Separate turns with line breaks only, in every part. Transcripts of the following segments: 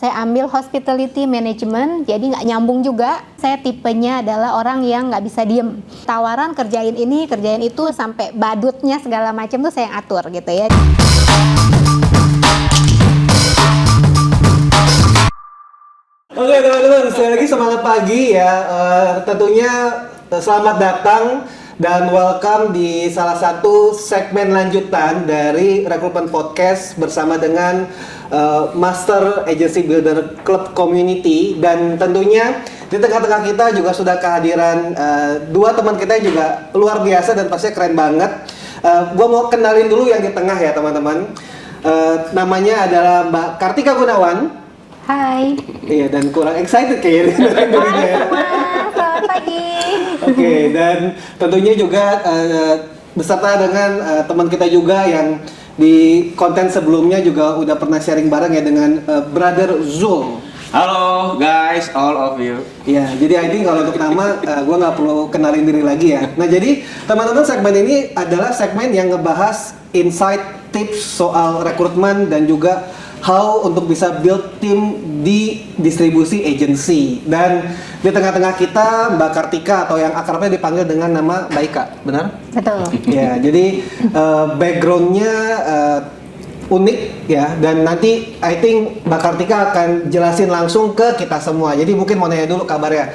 Saya ambil hospitality management, jadi nggak nyambung juga. Saya tipenya adalah orang yang nggak bisa diem. Tawaran kerjain ini, kerjain itu, sampai badutnya segala macam tuh saya yang atur gitu ya.
Oke teman-teman, sekali lagi semangat pagi ya. Tentunya selamat datang dan welcome di salah satu segmen lanjutan dari Rekrutmen Podcast bersama dengan Master Agency Builder Club Community. Dan tentunya di tengah-tengah kita juga sudah kehadiran dua teman kita yang juga luar biasa dan pastinya keren banget. Gua mau kenalin dulu yang di tengah ya teman-teman. Namanya adalah Mbak Kartika Gunawan.
Hai.
Iya, dan kurang excited kayaknya.
Hai semua, selamat pagi.
Oke, dan tentunya juga beserta dengan teman kita juga yang di konten sebelumnya juga udah pernah sharing bareng ya dengan Brother Zul.
Halo guys, all of you.
Ya, jadi I think kalau untuk nama gue nggak perlu kenalin diri lagi ya. Nah, jadi teman-teman segmen ini adalah segmen yang ngebahas insight, tips soal rekrutmen dan juga how untuk bisa build tim di distribusi agency. Dan di tengah-tengah kita Mbak Kartika atau yang akrabnya dipanggil dengan nama Mbak Ika, benar?
Betul.
Ya, jadi backgroundnya unik ya, dan nanti I think Mbak Kartika akan jelasin langsung ke kita semua. Jadi mungkin mau nanya dulu kabarnya.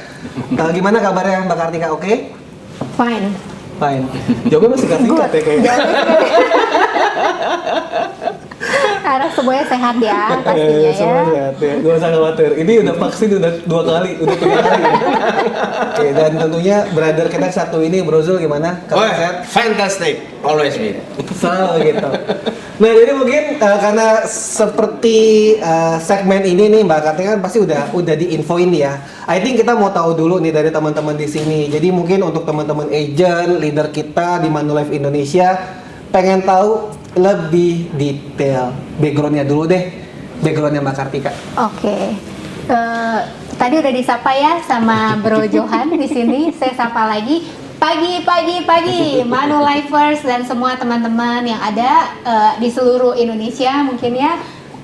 Gimana kabarnya Mbak Kartika? Oke?
Fine.
Fine. Jawabnya masih singkat ya kayaknya.
Harap semuanya sehat ya pastinya ya.
Semua sehat ya, gak usah khawatir. Ini udah vaksin udah 2 kali, udah 3 kali. Oke, dan tentunya brother kita satu ini Bro Zul gimana?
Wah, fantastic, always me.
Selalu gitu. Nah, jadi mungkin karena seperti segmen ini nih Mbak Kartika kan pasti udah diinfoin ya. I think kita mau tahu dulu nih dari teman-teman di sini. Jadi mungkin untuk teman-teman agent, leader kita di Manulife Indonesia pengen tahu lebih detail backgroundnya dulu deh, backgroundnya Mbak Kartika.
Oke. Tadi udah disapa ya sama Bro Johan di sini. Saya sapa lagi. Pagi, Manulifers dan semua teman-teman yang ada di seluruh Indonesia mungkin ya.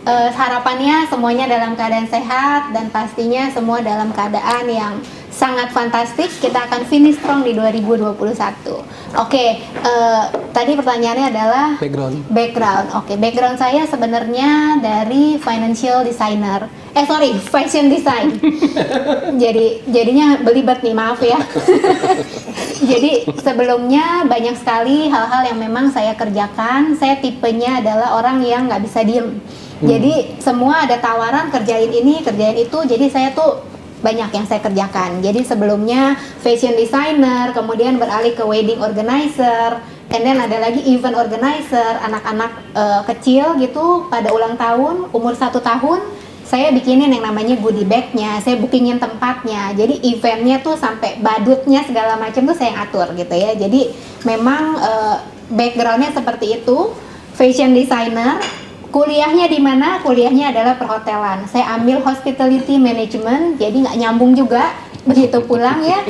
Harapannya semuanya dalam keadaan sehat dan pastinya semua dalam keadaan yang sangat fantastik. Kita akan finish strong di 2021. Oke, tadi pertanyaannya adalah background. Oke, background saya sebenarnya dari financial designer. Fashion design. Jadinya belibet nih, maaf ya. Jadi sebelumnya banyak sekali hal-hal yang memang saya kerjakan. Saya tipenya adalah orang yang nggak bisa diem. Jadi semua ada tawaran kerjain ini, kerjain itu. Jadi saya tuh banyak yang saya kerjakan. Jadi sebelumnya fashion designer, kemudian beralih ke wedding organizer, and then ada lagi event organizer, anak-anak kecil gitu pada ulang tahun, umur 1 tahun, saya bikinin yang namanya goodie bag-nya, saya bookingin tempatnya. Jadi eventnya tuh sampai badutnya segala macam tuh saya yang atur gitu ya. Jadi memang background-nya seperti itu, fashion designer. Kuliahnya di mana? Kuliahnya adalah perhotelan. Saya ambil hospitality management, jadi nggak nyambung juga begitu pulang ya.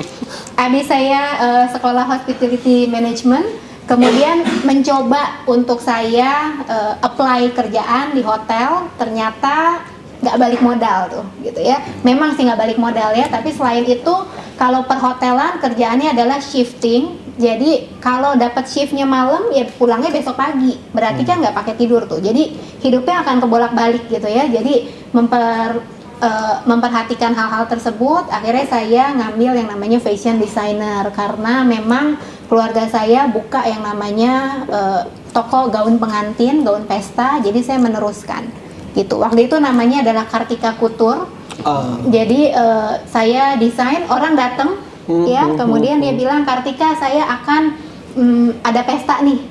Abis saya sekolah hospitality management, kemudian mencoba untuk saya apply kerjaan di hotel, ternyata nggak balik modal tuh, gitu ya. Memang sih nggak balik modal ya, tapi selain itu kalau perhotelan kerjaannya adalah shifting. Jadi kalau dapat shiftnya malam ya pulangnya besok pagi, berarti kan nggak pakai tidur tuh. Jadi hidupnya akan kebolak-balik gitu ya. Jadi memperhatikan hal-hal tersebut, akhirnya saya ngambil yang namanya fashion designer karena memang keluarga saya buka yang namanya toko gaun pengantin, gaun pesta. Jadi saya meneruskan gitu. Waktu itu namanya adalah Kartika Couture. Jadi saya desain, orang datang ya, kemudian dia bilang, Kartika saya akan ada pesta nih.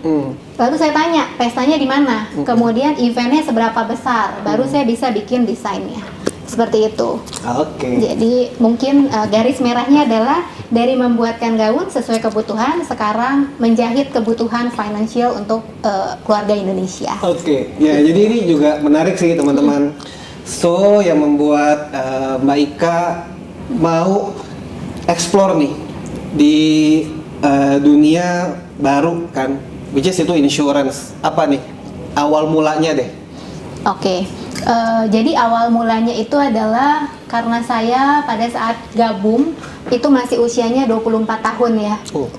Lalu saya tanya, pestanya di mana? Kemudian eventnya seberapa besar? Baru saya bisa bikin desainnya. Seperti itu.
Oke.
Jadi mungkin garis merahnya adalah dari membuatkan gaun sesuai kebutuhan, sekarang menjahit kebutuhan financial untuk keluarga Indonesia.
Oke. Ya, jadi ini juga menarik sih teman-teman. So yang membuat Mbak Ika mau explore nih di dunia baru kan, which is itu insurance. Apa nih awal mulanya deh?
Oke. Jadi awal mulanya itu adalah karena saya pada saat gabung itu masih usianya 24 tahun ya.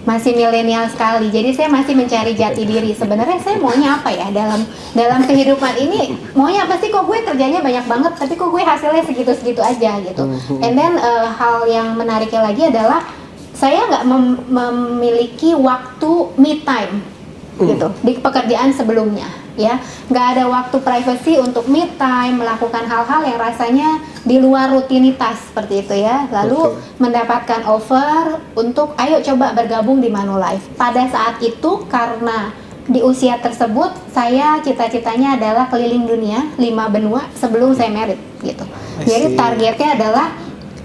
Masih milenial sekali. Jadi saya masih mencari jati diri. Sebenarnya saya maunya apa ya dalam kehidupan ini? Maunya apa sih, kok gue kerjanya banyak banget tapi kok gue hasilnya segitu-segitu aja gitu. And then hal yang menariknya lagi adalah saya nggak memiliki waktu me time gitu di pekerjaan sebelumnya ya, nggak ada waktu privacy untuk me time, melakukan hal-hal yang rasanya di luar rutinitas seperti itu ya, lalu mendapatkan offer untuk ayo coba bergabung di Manulife. Pada saat itu karena di usia tersebut saya cita-citanya adalah keliling dunia 5 benua sebelum saya married gitu. Jadi targetnya adalah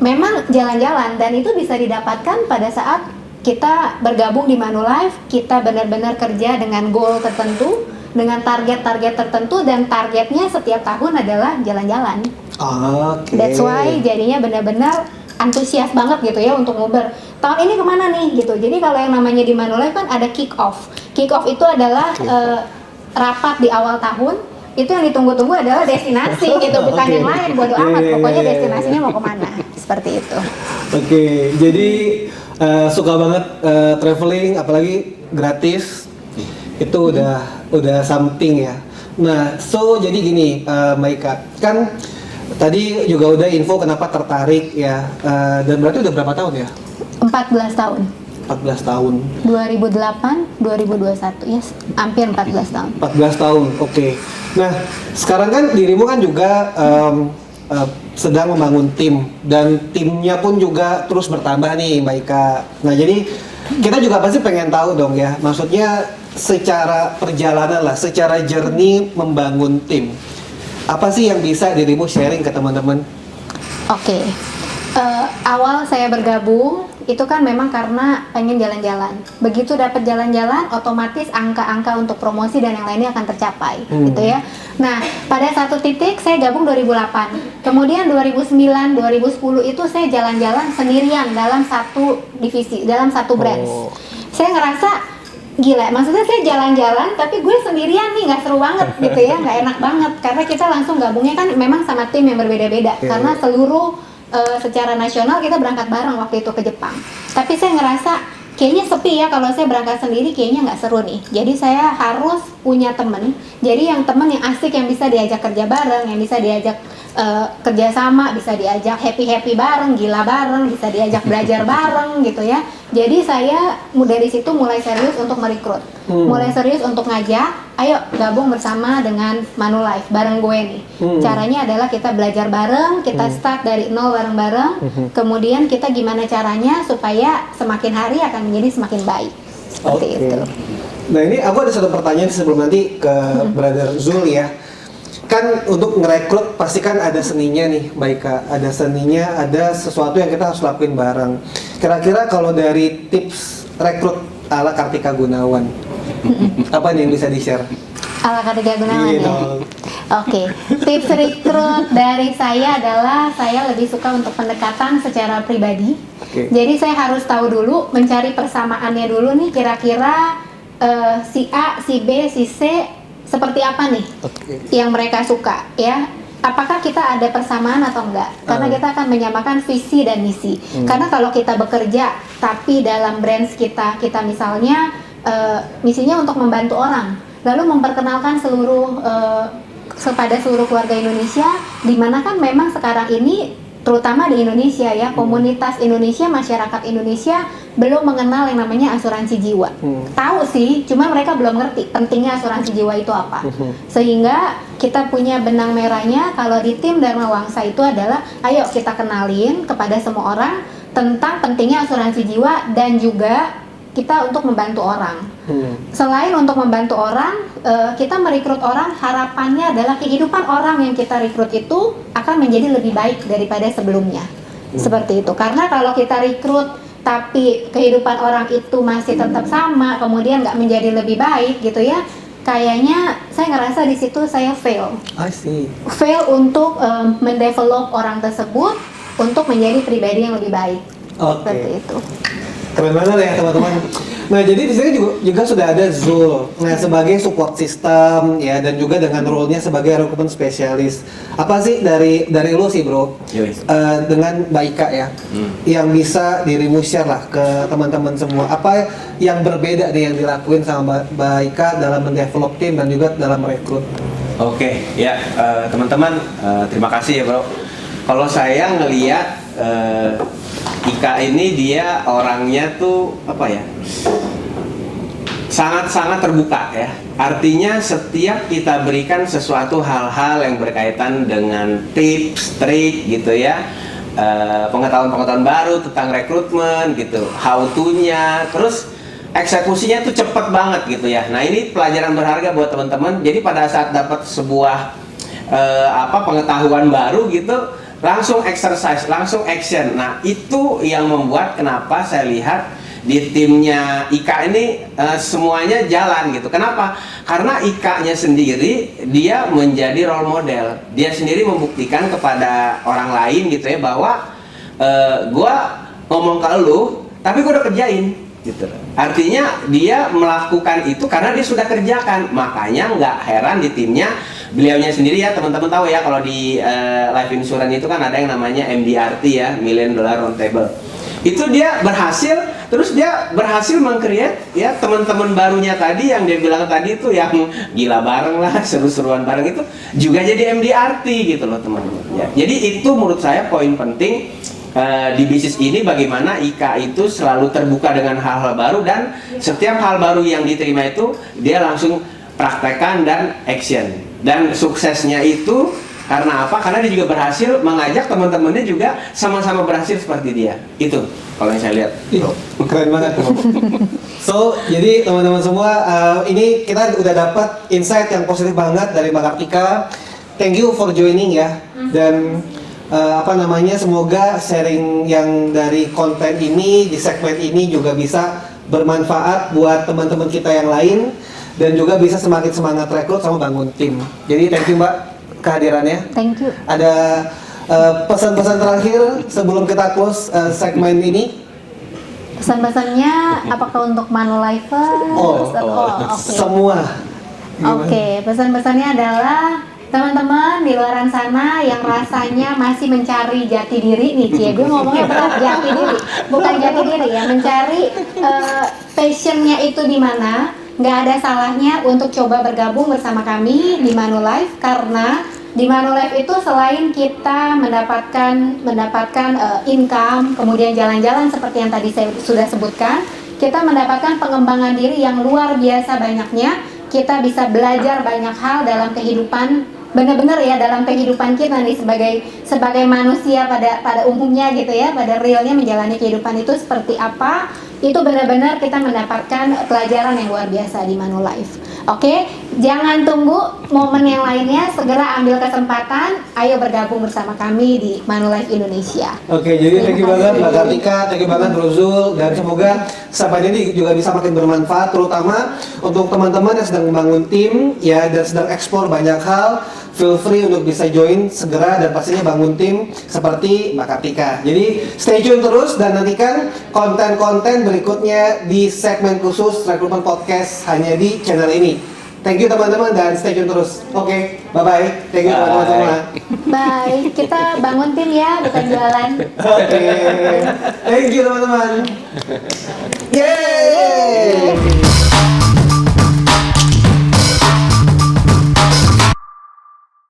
memang jalan-jalan, dan itu bisa didapatkan pada saat kita bergabung di Manulife. Kita benar-benar kerja dengan goal tertentu, dengan target-target tertentu, dan targetnya setiap tahun adalah jalan-jalan. That's why jadinya benar-benar antusias banget gitu ya untuk ngobrol tahun ini kemana nih gitu. Jadi kalau yang namanya di Manulife kan ada kick off. Kick off itu adalah rapat di awal tahun. Itu yang ditunggu-tunggu adalah destinasi gitu, bukan yang lain, bodo amat. Pokoknya destinasinya mau kemana, seperti itu.
Jadi suka banget traveling, apalagi gratis. Itu udah something ya. Nah, jadi gini, Mbak Ika, kan tadi juga udah info kenapa tertarik ya, dan berarti udah berapa tahun ya?
14 tahun.
14 tahun.
2008, 2021, yes, hampir 14 tahun.
14 tahun, oke. Nah, sekarang kan dirimu kan juga sedang membangun tim, dan timnya pun juga terus bertambah nih, Mbak Ika. Nah, jadi kita juga pasti pengen tahu dong ya, maksudnya secara perjalanan lah, secara journey membangun tim. Apa sih yang bisa dirimu sharing ke teman-teman?
Oke. Awal saya bergabung itu kan memang karena pengen jalan-jalan. Begitu dapat jalan-jalan, otomatis angka-angka untuk promosi dan yang lainnya akan tercapai, gitu ya. Nah, pada satu titik saya gabung 2008. Kemudian 2009, 2010 itu saya jalan-jalan sendirian dalam satu divisi, dalam satu branch. Saya ngerasa gila, maksudnya saya jalan-jalan tapi gue sendirian nih, nggak seru banget gitu ya, nggak enak banget. Karena kita langsung gabungnya kan memang sama tim yang berbeda-beda, karena seluruh secara nasional kita berangkat bareng waktu itu ke Jepang. Tapi saya ngerasa kayaknya sepi ya kalau saya berangkat sendiri, kayaknya nggak seru nih. Jadi saya harus punya temen. Jadi yang temen yang asik, yang bisa diajak kerja bareng, yang bisa diajak kerja sama, bisa diajak happy bareng, gila bareng, bisa diajak belajar bareng gitu ya. Jadi saya dari situ mulai serius untuk merekrut, mulai serius untuk ngajak, ayo gabung bersama dengan Manulife bareng gue nih. Caranya adalah kita belajar bareng, kita start dari nol bareng-bareng, kemudian kita gimana caranya supaya semakin hari akan menjadi semakin baik. Seperti itu.
Nah, ini aku ada satu pertanyaan sebelum nanti ke Brother Zul ya. Kan untuk ngerekrut pasti kan ada seninya nih, Mbak Ika. Ada seninya, ada sesuatu yang kita harus lakuin bareng. Kira-kira kalau dari tips rekrut ala Kartika Gunawan, apa nih yang bisa di-share?
Ala Kartika Gunawan ya? Oke, tips rekrut dari saya adalah saya lebih suka untuk pendekatan secara pribadi. Jadi saya harus tahu dulu, mencari persamaannya dulu nih, kira-kira si A, si B, si C seperti apa nih yang mereka suka ya. Apakah kita ada persamaan atau enggak? Karena kita akan menyamakan visi dan misi. Karena kalau kita bekerja tapi dalam branch kita misalnya misinya untuk membantu orang, lalu memperkenalkan kepada seluruh keluarga Indonesia, di mana kan memang sekarang ini terutama di Indonesia ya, komunitas Indonesia, masyarakat Indonesia belum mengenal yang namanya asuransi jiwa. Tahu sih, cuma mereka belum ngerti pentingnya asuransi jiwa itu apa. Sehingga kita punya benang merahnya kalau di tim Dharma Wangsa itu adalah, ayo kita kenalin kepada semua orang tentang pentingnya asuransi jiwa, dan juga kita untuk membantu orang. Selain untuk membantu orang, kita merekrut orang, harapannya adalah kehidupan orang yang kita rekrut itu akan menjadi lebih baik daripada sebelumnya. Seperti itu. Karena kalau kita rekrut tapi kehidupan orang itu masih tetap sama, kemudian nggak menjadi lebih baik gitu ya, kayaknya saya ngerasa di situ saya fail. Fail untuk mendevelop orang tersebut untuk menjadi pribadi yang lebih baik. Seperti itu.
Keren banget ya teman-teman. Nah jadi di sini juga sudah ada Zul, nah sebagai support system ya dan juga dengan role-nya sebagai recruitment specialist. Apa sih dari lo sih bro,
Yes.
dengan Mbak Ika ya, yang bisa dirimu share lah ke teman-teman semua. Apa yang berbeda nih yang dilakuin sama Mbak Ika dalam mendevelop tim dan juga dalam merekrut?
Oke, ya teman-teman, terima kasih ya bro. Kalau saya ngelihat Ika ini dia orangnya tuh apa ya? Sangat-sangat terbuka ya. Artinya setiap kita berikan sesuatu hal-hal yang berkaitan dengan tips, trik gitu ya, pengetahuan-pengetahuan baru tentang rekrutmen gitu, how to-nya, terus eksekusinya tuh cepet banget gitu ya. Nah ini pelajaran berharga buat teman-teman. Jadi pada saat dapat sebuah pengetahuan baru gitu, langsung exercise, langsung action. Nah itu yang membuat kenapa saya lihat di timnya Ika ini semuanya jalan gitu. Kenapa? Karena Ika-nya sendiri dia menjadi role model. Dia sendiri membuktikan kepada orang lain gitu ya bahwa gua ngomong ke lu, tapi gua udah kerjain gitu. Artinya dia melakukan itu karena dia sudah kerjakan. Makanya nggak heran di timnya beliaunya sendiri ya, teman-teman tahu ya kalau di life insurance itu kan ada yang namanya MDRT ya, Million Dollar Roundtable. Itu dia berhasil, terus dia berhasil meng-create ya teman-teman barunya tadi yang dia bilang tadi itu yang gila bareng lah, seru-seruan bareng itu juga jadi MDRT gitu loh teman-teman ya. Jadi itu menurut saya poin penting di bisnis ini, bagaimana Ika itu selalu terbuka dengan hal-hal baru dan setiap hal baru yang diterima itu dia langsung praktekkan dan action. Dan suksesnya itu karena apa? Karena dia juga berhasil mengajak teman-temannya juga sama-sama berhasil seperti dia. Itu kalau yang saya lihat.
Keren banget bro. So, jadi teman-teman semua, ini kita udah dapat insight yang positif banget dari Mbak Kartika. Thank you for joining ya. Dan semoga sharing yang dari konten ini di segmen ini juga bisa bermanfaat buat teman-teman kita yang lain dan juga bisa semakin semangat rekrut sama bangun tim. Jadi thank you Mbak kehadirannya.
Thank you.
Ada pesan-pesan terakhir sebelum kita close segmen ini?
Pesan-pesannya apakah untuk Manulifers? Oke.
Semua.
Oke, pesan-pesannya adalah teman-teman di luar sana yang rasanya masih mencari jati diri nih, Cie, gue ngomongnya berat, jati diri, bukan jati diri ya, mencari passionnya itu di mana. Nggak ada salahnya untuk coba bergabung bersama kami di Manulife, karena di Manulife itu selain kita mendapatkan income, kemudian jalan-jalan seperti yang tadi saya sudah sebutkan, kita mendapatkan pengembangan diri yang luar biasa banyaknya. Kita bisa belajar banyak hal dalam kehidupan, benar-benar ya, dalam kehidupan kita nih sebagai manusia pada umumnya gitu ya, pada realnya menjalani kehidupan itu seperti apa. Itu benar-benar kita mendapatkan pelajaran yang luar biasa di Manulife. Oke, jangan tunggu momen yang lainnya, segera ambil kesempatan, ayo bergabung bersama kami di Manulife Indonesia.
Oke, jadi thank you banget Mbak Kartika, thank you banget Bro Zul, dan semoga sampai ini juga bisa makin bermanfaat, terutama untuk teman-teman yang sedang membangun tim ya dan sedang eksplor banyak hal. Feel free untuk bisa join segera dan pastinya bangun tim seperti Mbak Kartika. Jadi stay tune terus dan nantikan konten-konten berikutnya di segmen khusus Rekrutmen Podcast hanya di channel ini. Thank you teman-teman dan stay tune terus. Oke, bye-bye. Thank you teman-teman semua.
Bye, kita bangun tim ya, bukan jualan.
Oke, thank you teman-teman. Yeay!